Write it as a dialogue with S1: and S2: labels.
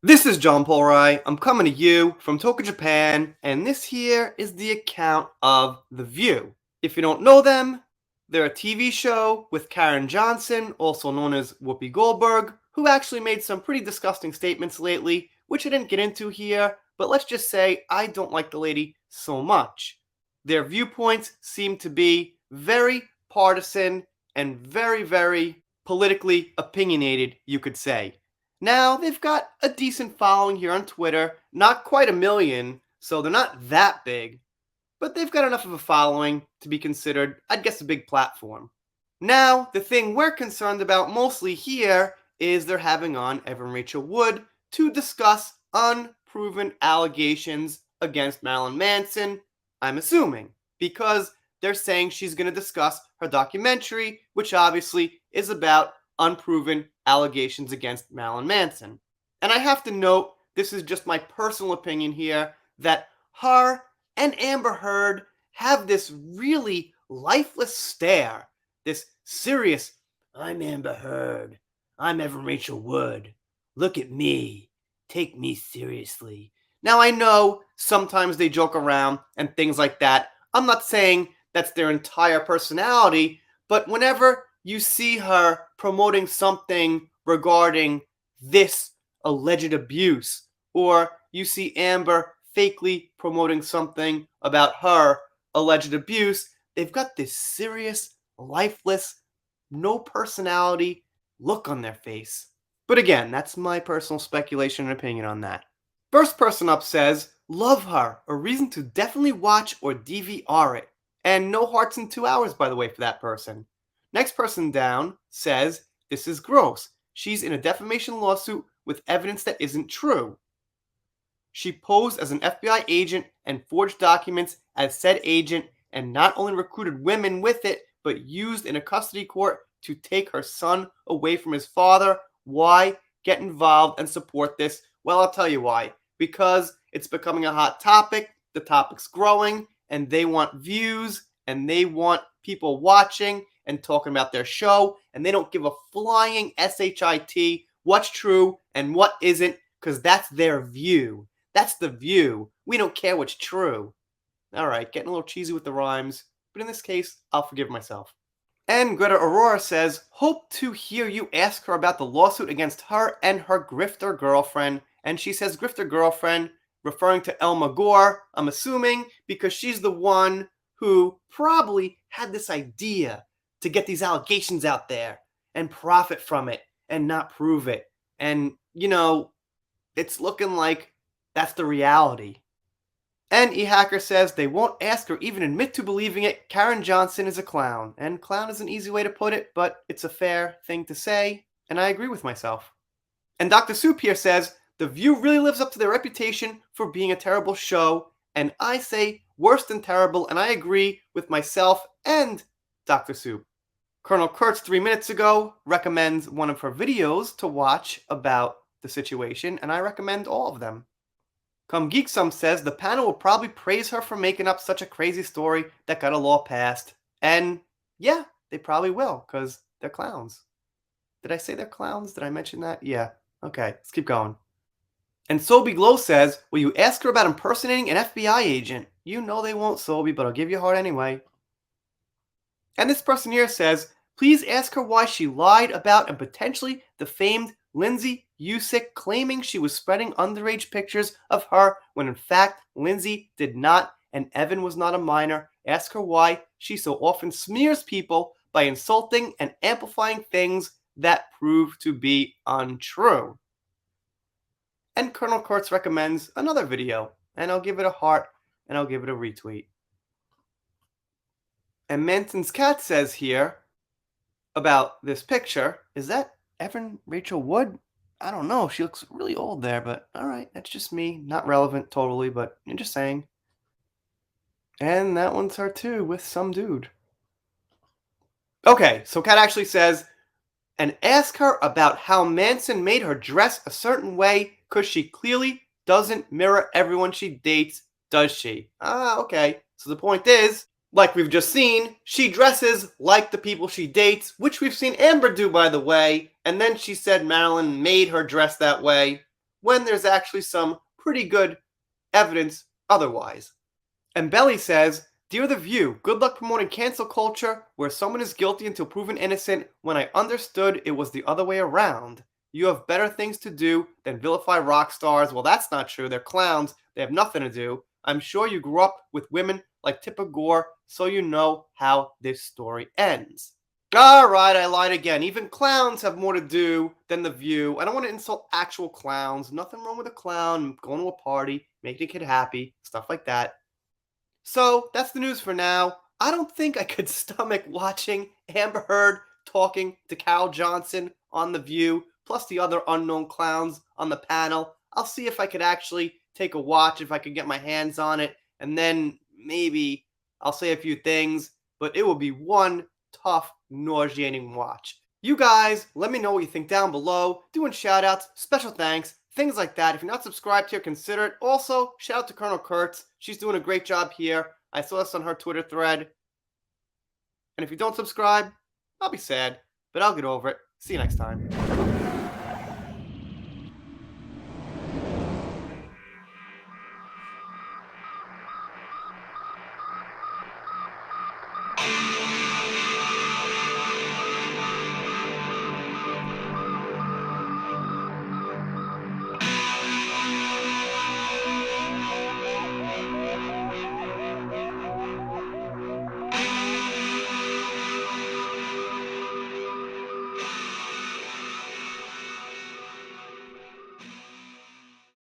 S1: This is John Paul Rai. I'm coming to you from Tokyo, Japan, and this here is the account of The View. If you don't know them, they're a TV show with Karen Johnson, also known as Whoopi Goldberg, who actually made some pretty disgusting statements lately, which I didn't get into here, but let's just say I don't like the lady so much. Their viewpoints seem to be very partisan and very politically opinionated, you could say. Now, they've got a decent following here on Twitter, not quite a million, so they're not that big, but they've got enough of a following to be considered, I'd guess, a big platform. Now, the thing we're concerned about mostly here is they're having on Evan Rachel Wood to discuss unproven allegations against Marilyn Manson, I'm assuming, because they're saying she's going to discuss her documentary, which obviously is about unproven allegations against Marilyn Manson. And I have to note, this is just my personal opinion here, that her and Amber Heard have this really lifeless stare, this serious, I'm Amber Heard, I'm Evan Rachel Wood, look at me, take me seriously. Now I know sometimes they joke around and things like that. I'm not saying that's their entire personality, but whenever you see her promoting something regarding this alleged abuse, or you see Amber fakely promoting something about her alleged abuse, they've got this serious, lifeless, no personality look on their face. But again, that's my personal speculation and opinion on that. First person up says, love her, a reason to definitely watch or DVR it. And no hearts in 2 hours, by the way, for that person. Next person down says, this is gross. She's in a defamation lawsuit with evidence that isn't true. She posed as an FBI agent and forged documents as said agent and not only recruited women with it, but used in a custody court to take her son away from his father. Why get involved and support this? Well, I'll tell you why. Because it's becoming a hot topic, the topic's growing, and they want views, and they want people watching and talking about their show, and they don't give a flying shit what's true and what isn't, because that's their view. That's the view. We don't care what's true. Alright, getting a little cheesy with the rhymes, but in this case, I'll forgive myself. And Greta Aurora says, hope to hear you ask her about the lawsuit against her and her grifter girlfriend. And she says grifter girlfriend, referring to Elma Gore, I'm assuming, because she's the one who probably had this idea to get these allegations out there and profit from it and not prove it. And, it's looking like that's the reality. And eHacker says they won't ask or even admit to believing it. Karen Johnson is a clown. And clown is an easy way to put it, but it's a fair thing to say, and I agree with myself. And Dr. Soup here says, The View really lives up to their reputation for being a terrible show, and I say worse than terrible, and I agree with myself and Dr. Soup. Colonel Kurtz 3 minutes ago recommends one of her videos to watch about the situation, and I recommend all of them. Come Geek Some says the panel will probably praise her for making up such a crazy story that got a law passed. And yeah, they probably will, because they're clowns. Did I say they're clowns? Did I mention that? Yeah. Okay, let's keep going. And Sobe Glow says, will you ask her about impersonating an FBI agent? You know they won't, Sobe, but I'll give you a heart anyway. And this person here says, please ask her why she lied about and potentially defamed Lindsay Usick, claiming she was spreading underage pictures of her when in fact Lindsay did not and Evan was not a minor. Ask her why she so often smears people by insulting and amplifying things that prove to be untrue. And Colonel Kurtz recommends another video, and I'll give it a heart and I'll give it a retweet. And Manson's Cat says here about this picture, is that Evan Rachel Wood? I don't know. She looks really old there, but alright, that's just me. Not relevant totally, but I'm just saying. And that one's her too, with some dude. Okay, so Kat actually says, and ask her about how Manson made her dress a certain way, because she clearly doesn't mirror everyone she dates, does she? Okay. So the point is, like we've just seen, she dresses like the people she dates, which we've seen Amber do, by the way, and then she said Marilyn made her dress that way. when there's actually some pretty good evidence otherwise. And Belly says, Dear The View, good luck promoting cancel culture where someone is guilty until proven innocent when I understood it was the other way around. You have better things to do than vilify rock stars. Well, that's not true. They're clowns. They have nothing to do. I'm sure you grew up with women like Tipper Gore, so you know how this story ends. Alright, I lied again. Even clowns have more to do than The View. I don't want to insult actual clowns. Nothing wrong with a clown going to a party, making a kid happy, stuff like that. So that's the news for now. I don't think I could stomach watching Amber Heard talking to Carol Johnson on The View, plus the other unknown clowns on the panel. I'll see if I could actually take a watch, if I could get my hands on it, and then maybe I'll say a few things, but it will be one tough, nauseating watch. You guys, let me know what you think down below. Doing shout outs, special thanks, things like that. If you're not subscribed here, consider it. Also, shout out to Colonel Kurtz. She's doing a great job here. I saw this on her Twitter thread. And if you don't subscribe, I'll be sad, but I'll get over it. See you next time.